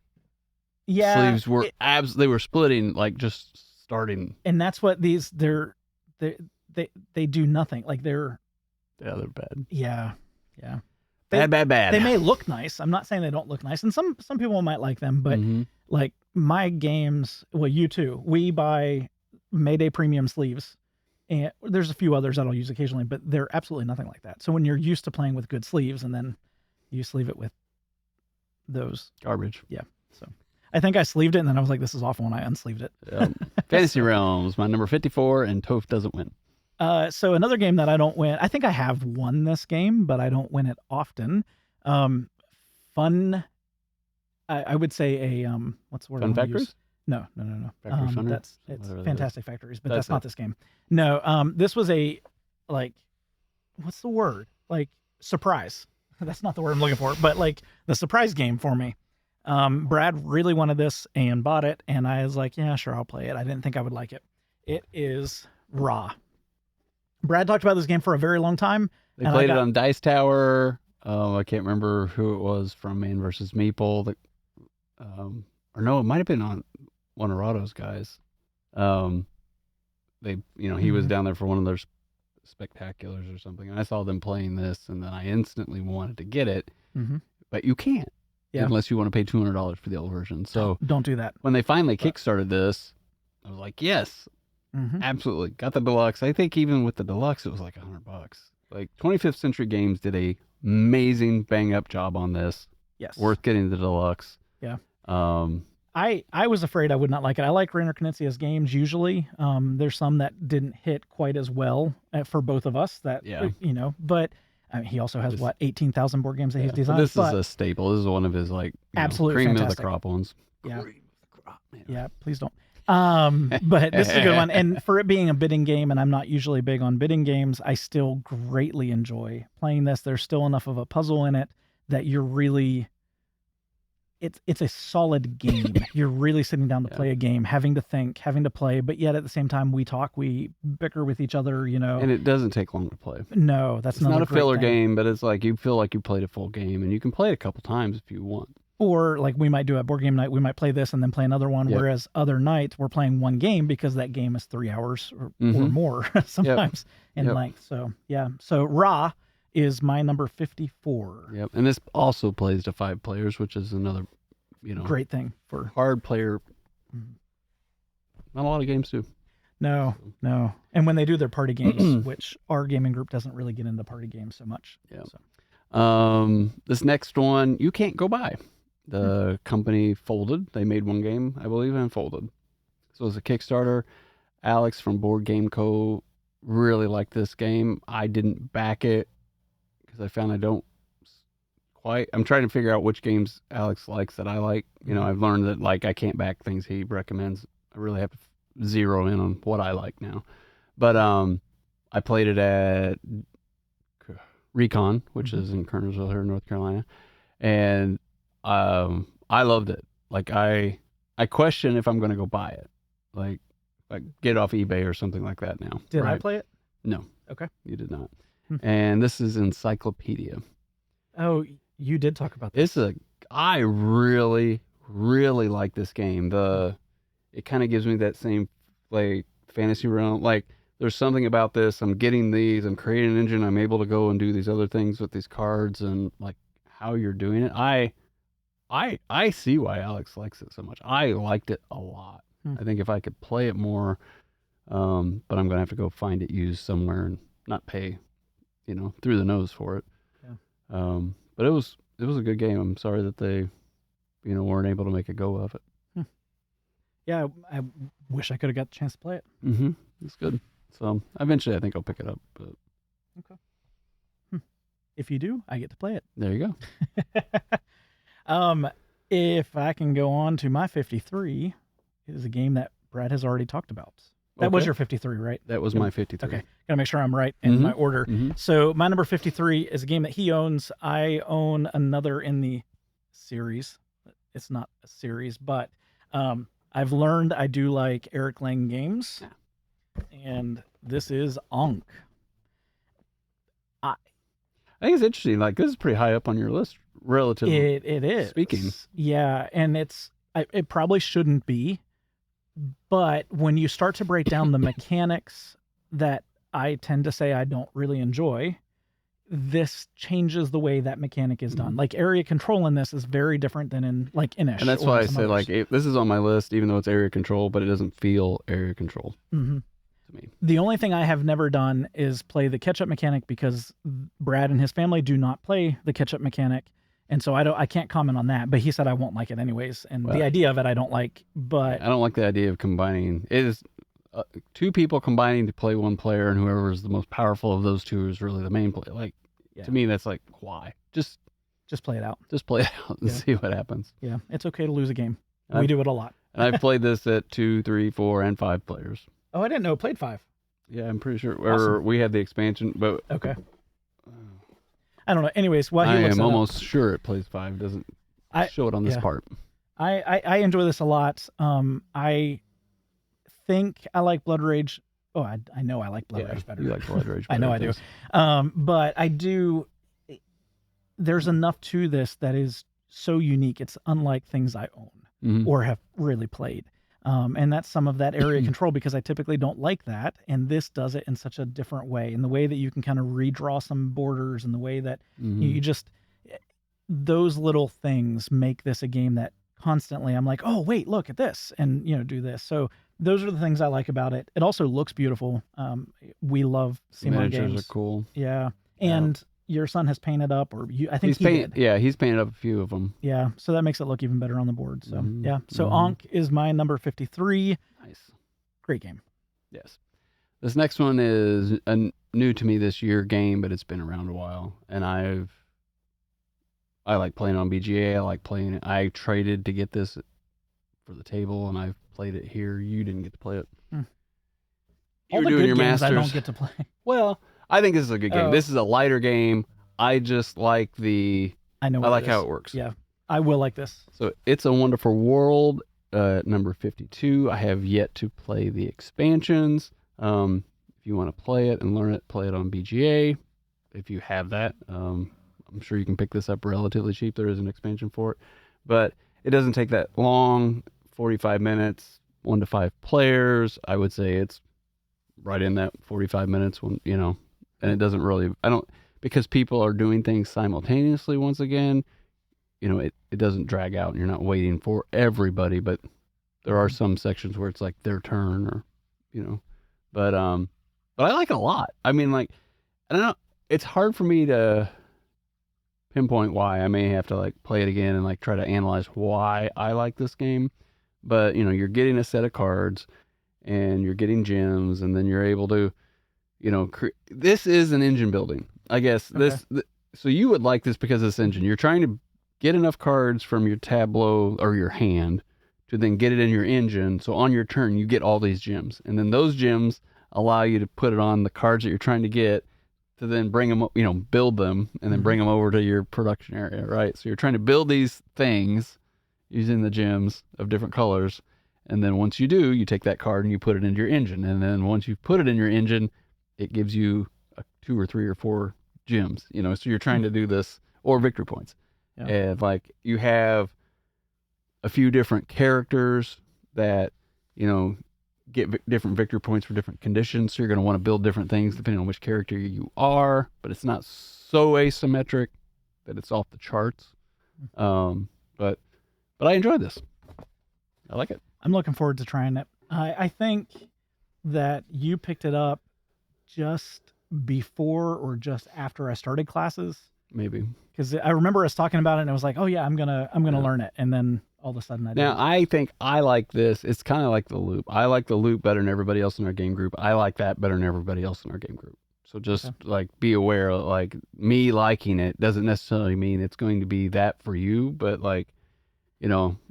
Yeah, sleeves were they were splitting like just starting. And that's what these they do nothing. Like they're bad. Yeah. Bad. They may look nice. I'm not saying they don't look nice, and some people might like them, but like my games, well, you too. We buy Mayday premium sleeves, and there's a few others that I'll use occasionally, but they're absolutely nothing like that. So when you're used to playing with good sleeves, and then you sleeve it with those garbage, So I think I sleeved it, and then I was like, "This is awful," and I unsleeved it. Fantasy Realms, my number 54, and Toph doesn't win. So another game that I don't win. I think I have won this game, but I don't win it often. Fun. I would say a what's the word? Fun Factories? No. It's Fantastic Factories, but that's not this game. No. This was a what's the word? Like surprise. That's not the word I'm looking for, but like the surprise game for me. Brad really wanted this and bought it, and I was like, yeah, sure, I'll play it. I didn't think I would like it. It is Raw. Brad talked about this game for a very long time. They played it on Dice Tower. I can't remember who it was from Man vs. Meeple. Or no, it might have been on one of Rahdo's guys. He was down there for one of their spectaculars or something, and I saw them playing this, and then I instantly wanted to get it. Mm-hmm. But you can't, unless you want to pay $200 for the old version. So don't do that. When they finally kickstarted this, I was like, yes, mm-hmm. absolutely, got the deluxe. I think even with the deluxe, it was like $100. Like 25th Century Games did a amazing bang up job on this. Yes, worth getting the deluxe. Yeah. I was afraid I would not like it. I like Rainer Knizia's games usually. There's some that didn't hit quite as well for both of us. But he also has 18,000 board games that he's designed. This is a staple. This is one of his absolutely cream fantastic. Of the crop ones. Yeah. Cream of the crop, man. Yeah, please don't. But this is a good one. And for it being a bidding game, and I'm not usually big on bidding games, I still greatly enjoy playing this. There's still enough of a puzzle in it that you're really, it's a solid game. You're really sitting down to play a game, having to think, having to play, but yet at the same time we talk, we bicker with each other, And it doesn't take long to play. No, it's not a filler game, but it's like you feel like you played a full game, and you can play it a couple times if you want. Or like we might do a board game night, we might play this and then play another one. Whereas other nights we're playing one game because that game is 3 hours or more sometimes in length. So so Ra is my number 54. Yep, and this also plays to 5 players, which is another, great thing for hard player. Not a lot of games do. No. And when they do their party games, which our gaming group doesn't really get into party games so much. Yeah. So. This next one you can't go buy. The company folded. They made one game, I believe, and folded. So it was a Kickstarter. Alex from Board Game Co. really liked this game. I didn't back it because I found I don't quite. I'm trying to figure out which games Alex likes that I like. I've learned that I can't back things he recommends. I really have to zero in on what I like now. But I played it at Recon, which is in Kernersville here in North Carolina, and I loved it. I question if I'm going to go buy it. Like get it off eBay or something like that now. Did I play it? No. Okay. You did not. And this is Encyclopedia. Oh, you did talk about this. I really, really like this game. It kind of gives me that same fantasy realm. There's something about this. I'm getting these. I'm creating an engine. I'm able to go and do these other things with these cards and how you're doing it. I see why Alex likes it so much. I liked it a lot. I think if I could play it more, but I'm going to have to go find it used somewhere and not pay, through the nose for it. Yeah. But it was a good game. I'm sorry that they, weren't able to make a go of it. Yeah, I wish I could have got the chance to play it. Mm-hmm. It's good. So eventually I think I'll pick it up. But... Okay. If you do, I get to play it. There you go. If I can go on to my 53, it is a game that Brad has already talked about. That was your 53, right? That was my 53. Okay. Gotta make sure I'm right in my order. So my number 53 is a game that he owns. I own another in the series. It's not a series, but I've learned I do like Eric Lang games. And this is Ankh. I think it's interesting. This is pretty high up on your list, relatively. It is. Speaking. Yeah, and it probably shouldn't be, but when you start to break down the mechanics that I tend to say I don't really enjoy, this changes the way that mechanic is done. Area control in this is very different than in Inish. And that's why I say this is on my list, even though it's area control, but it doesn't feel area control. To me. The only thing I have never done is play the catch-up mechanic because Brad and his family do not play the catch-up mechanic, and so I can't comment on that. But he said I won't like it anyways, and the idea of it I don't like. But I don't like the idea of combining. It is 2 people combining to play 1 player, and whoever is the most powerful of those 2 is really the main player. To me, that's why? Just play it out. Just play it out and see what happens. Yeah, it's okay to lose a game. We do it a lot. And I've played this at 2, 3, 4, and 5 players. Oh, I didn't know it played 5. Yeah, I'm pretty sure. Or we had the expansion, but okay. I don't know. Anyways, I am almost sure it plays 5. Doesn't. show it on this part. I enjoy this a lot. I think I like Blood Rage. Oh, I know I like Blood Rage better. You like Blood Rage better. I know I do. But I do. There's enough to this that is so unique. It's unlike things I own or have really played. And that's some of that area control, because I typically don't like that. And this does it in such a different way, in the way that you can kind of redraw some borders, and the way that you just, those little things make this a game that constantly I'm like, oh, wait, look at this, and, do this. So those are the things I like about it. It also looks beautiful. We love Simon games. Miniatures are cool. Yeah. And your son has painted up, or I think he did. Yeah, he's painted up a few of them. Yeah, so that makes it look even better on the board. So yeah, so Ankh is my number 53. Nice, great game. Yes, this next one is a new to me this year game, but it's been around a while, and I like playing on BGA. I like playing it. I traded to get this for the table, and I've played it here. You didn't get to play it. All the good games I don't get to play. Well, I think this is a good game. Oh. This is a lighter game. I just like I like how it works. Yeah, I will like this. So It's a Wonderful World, number 52. I have yet to play the expansions. If you want to play it and learn it, play it on BGA. If you have that, I'm sure you can pick this up relatively cheap. There is an expansion for it, but it doesn't take that long. 45 minutes, 1 to 5 players. I would say it's right in that 45 minutes when, and it doesn't really, because people are doing things simultaneously once again, it doesn't drag out, and you're not waiting for everybody, but there are some sections where it's like their turn, or, but I like it a lot. I mean, like, I don't know, it's hard for me to pinpoint why. I may have to like play it again and like try to analyze why I like this game, but you're getting a set of cards, and you're getting gems, and then you're able to, this is an engine building, I guess. Okay. So you would like this because of this engine. You're trying to get enough cards from your tableau or your hand to then get it in your engine. So on your turn, you get all these gems, and then those gems allow you to put it on the cards that you're trying to get, to then bring them, build them, and then bring them over to your production area, right? So you're trying to build these things using the gems of different colors. And then once you do, you take that card and you put it into your engine. And then once you put it in your engine, it gives you 2 or 3 or 4 gems, so you're trying to do this, or victory points. Yeah. And like, you have a few different characters that, get different victory points for different conditions. So you're going to want to build different things depending on which character you are, but it's not so asymmetric that it's off the charts. But I enjoyed this. I like it. I'm looking forward to trying it. I think that you picked it up just before or just after I started classes. Maybe. Because I remember us talking about it, and I was like, oh yeah, I'm gonna learn it. And then all of a sudden I did. Now, I think I like this. It's kind of like the loop. I like the loop better than everybody else in our game group. I like that better than everybody else in our game group. So just like be aware, like me liking it doesn't necessarily mean it's going to be that for you, but like,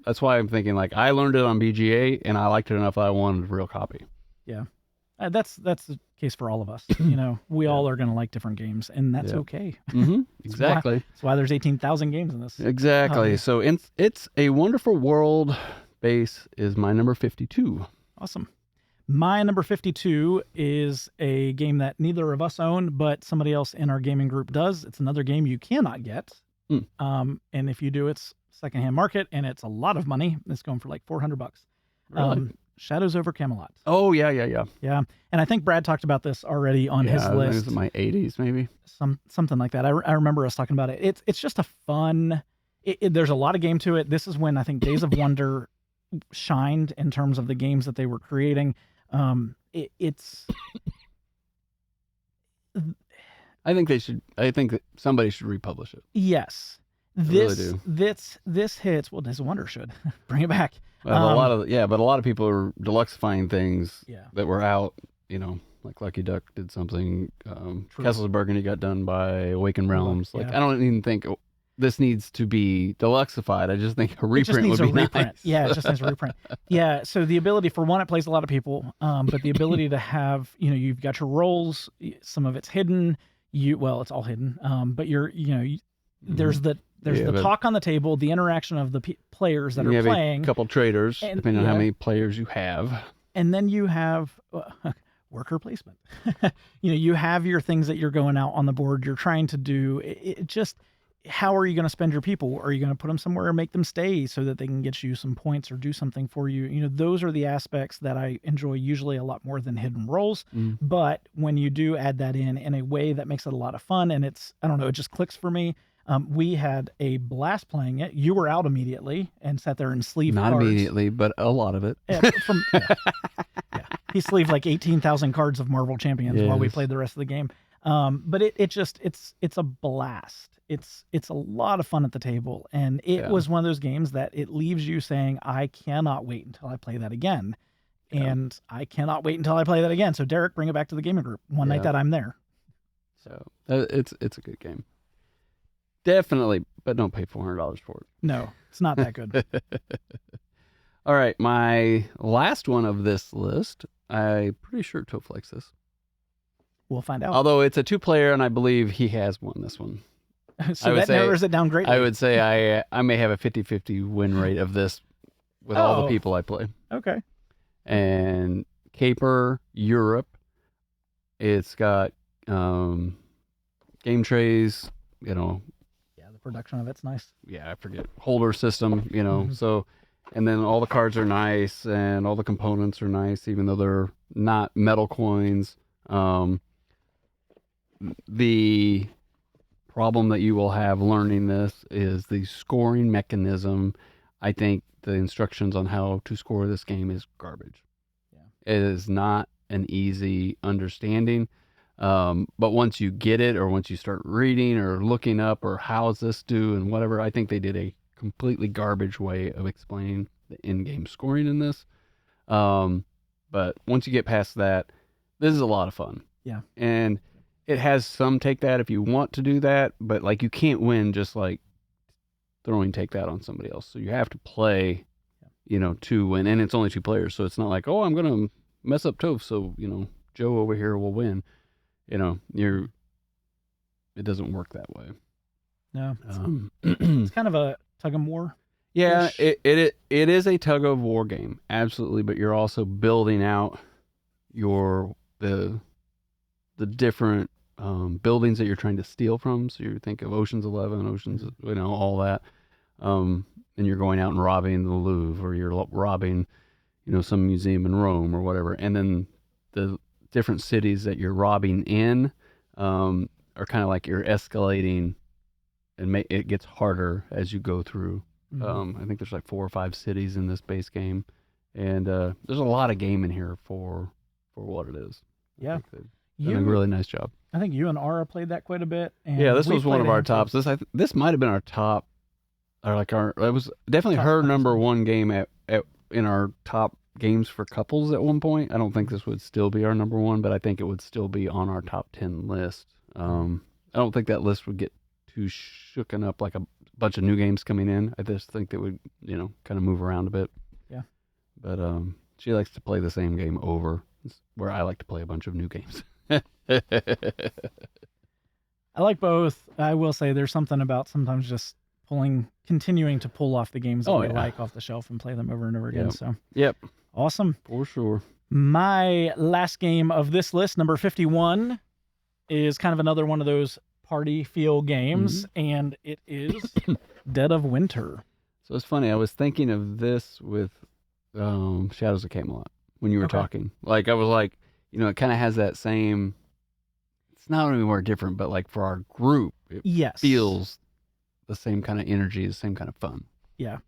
that's why I'm thinking like I learned it on BGA and I liked it enough that I wanted a real copy. Yeah. That's the case for all of us. We all are going to like different games, and that's okay. Exactly. That's why there's 18,000 games in this. Exactly. So It's a Wonderful World base is my number 52. Awesome. My number 52 is a game that neither of us own, but somebody else in our gaming group does. It's another game you cannot get. And if you do, it's secondhand market, and it's a lot of money. It's going for like $400. Really? Shadows over Camelot. Oh, yeah. Yeah. And I think Brad talked about this already on his list. It was in my 80s, maybe. Something like that. I remember us talking about it. It's just a fun, there's a lot of game to it. This is when I think Days of Wonder shined in terms of the games that they were creating. It's... I think that somebody should republish it. Yes. Really do. This hits. Well, Days of Wonder should bring it back. Well, but a lot of people are deluxifying things that were out. Like Lucky Duck did something. Castles of Burgundy got done by Awakened Realms. I don't even think this needs to be deluxified. I just think a reprint would be nice. Yeah, it just needs a reprint. Yeah, so the ability for one, it plays a lot of people, but the ability to have, you've got your rolls. Some of it's hidden. It's all hidden. But there's There's Yeah, the but- talk on the table, the interaction of the players that You are have playing, a couple traders, and- depending on how yeah. many players you have. and then you have worker placement. You have your things that you're going out on the board. You're trying to do it. Just how are you going to spend your people? Are you going to put them somewhere or make them stay so that they can get you some points or do something for you? Those are the aspects that I enjoy usually a lot more than hidden roles. Mm. But when you do add that in a way that makes it a lot of fun, and I don't know, it just clicks for me. We had a blast playing it. You were out immediately and sat there and sleeved Not cards. immediately, but a lot of it. Yeah, he sleeved like 18,000 cards of Marvel Champions while we Yes. played the rest of the game. But it's a blast. It's a lot of fun at the table, and it Yeah. was one of those games that it leaves you saying, I cannot wait until I play that again. Yeah. And I cannot wait until I play that again. So Derek, bring it back to the gaming group one night Yeah. that I'm there. So it's a good game. Definitely, but don't pay $400 for No, it's not that good. it. All right, my last one of this list, I'm pretty sure Toph likes this. We'll find out. Although it's a 2-player, and I believe he has won this one. So I would that say- narrows it down greatly. I would say I may have a 50-50 win rate of this with all the Oh. people I play. Okay. And Caper Europe, it's got game trays, Yeah, the production of it's nice. I forget, holder system, Mhm. so, and then all the cards are nice and all the components are nice, even though they're not metal coins. The problem that you will have learning this is the scoring mechanism. I think the instructions on how to score this game is garbage. Yeah. It is not an easy understanding. But once you get it, or once you start reading or looking up, or how's this do and whatever, I think they did a completely garbage way of explaining the in-game scoring in this. But once you get past that, this is a lot of fun. Yeah. And it has some take that if you want to do that, but like you can't win just like throwing take that on somebody else. So you have to play, to win. And it's only 2 players. So it's not like, oh, I'm going to mess up Toph, so, Joe over here will win. It doesn't work that way. No, It's it's kind of a tug of war. Yeah, Ish. it is a tug of war game, absolutely. But you're also building out the different buildings that you're trying to steal from. So you think of Ocean's 11, Ocean's, all that, and you're going out and robbing the Louvre, or you're robbing, some museum in Rome or whatever. And then the different cities that you're robbing in are kind of like you're escalating, and it gets harder as you go through. Mhm. I think there's like 4 or 5 cities in this base game, and there's a lot of game in here for what it is. I Yeah. think they've done a really nice job. I think you and Ara played that quite a bit. And Yeah, this we was one of played a our handful. tops. This might have been our top, or like it was definitely Top her five, number something. 1 game in our top games for couples at one point. I don't think this would still be our number 1, but I think it would still be on our top 10 list. I don't think that list would get too shooken up like a bunch of new games coming in. I just think they would, kind of move around a bit. Yeah. But she likes to play the same game over, where I like to play a bunch of new games. I like both. I will say there's something about sometimes just continuing to pull off the games that Oh, we yeah. like off the shelf and play them over and over again. Yep. So Yep, awesome. for sure. My last game of this list, number 51, is kind of another one of those party feel games, and it is Dead of Winter. So it's funny. I was thinking of this with Shadows of Camelot when you were Okay. talking. Like I was like, it kind of has that same. It's not any more different, but like for our group, it Yes. feels the same kind of energy, the same kind of fun. Yeah,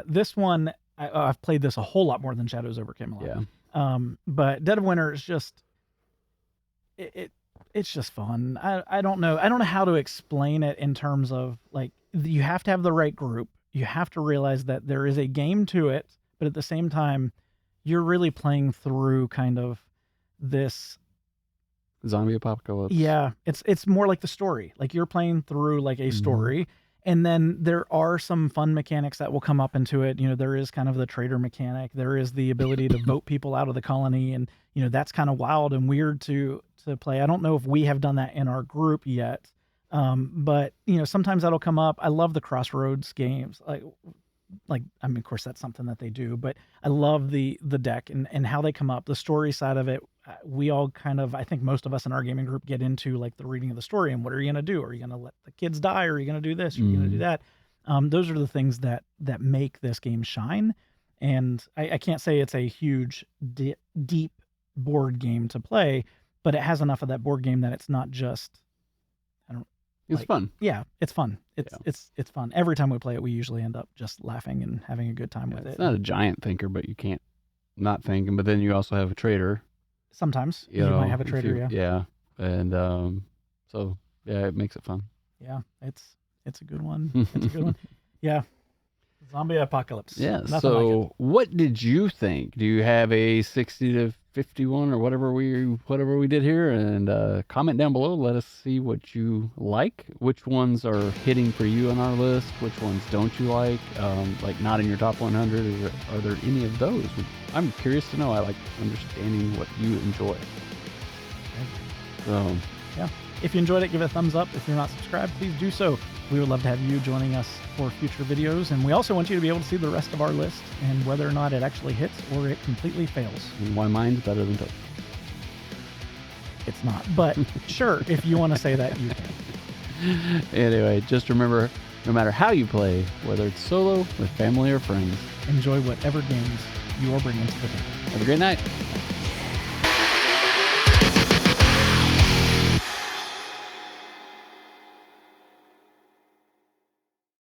this one, I've played this a whole lot more than Shadows over Camelot. Yeah, But Dead of Winter is just it's just fun. I don't know how to explain it in terms of like you have to have the right group. You have to realize that there is a game to it, but at the same time, you're really playing through kind of this. zombie apocalypse. Yeah, it's more like the story. Like you're playing through like a Mhm. story, and then there are some fun mechanics that will come up into it. There is kind of the trader mechanic. There is the ability to vote people out of the colony, and that's kind of wild and weird to play. I don't know if we have done that in our group yet, But sometimes that'll come up. I love the Crossroads games. I mean, of course, that's something that they do, but I love the deck and how they come up. The story side of it, we all kind of, I think most of us in our gaming group get into like the reading of the story and what are you going to do? Are you going to let the kids die? Or are you going to do this? Are you going to do that? Those are the things that make this game shine. And I can't say it's a huge, deep board game to play, but it has enough of that board game that it's not just, It's fun. Yeah, it's fun. It's fun. Every time we play it, we usually end up just laughing and having a good time with it. It's not a giant thinker, but you can't not think. But then you also have a trader. Sometimes you might have a trader, yeah. And so yeah, it makes it fun. Yeah, it's a good one. It's a good one. Yeah. Zombie apocalypse. Yeah. Nothing So like it. what did you think? Do you have a 60 to 51 or whatever we did here? And comment down below. Let us see what you like. Which ones are hitting for you on our list? Which ones don't you like? Like not in your top 100? Are there any of those? I'm curious to know. I like understanding what you enjoy. So yeah. If you enjoyed it, give it a thumbs up. If you're not subscribed, please do so. We would love to have you joining us for future videos. And we also want you to be able to see the rest of our list and whether or not it actually hits or it completely fails. why mine's better than Toph? It's not. But sure, if you want to say that, you can. Anyway, just remember, no matter how you play, whether it's solo, with family, or friends, Enjoy whatever games you are bringing to the table. have a great night.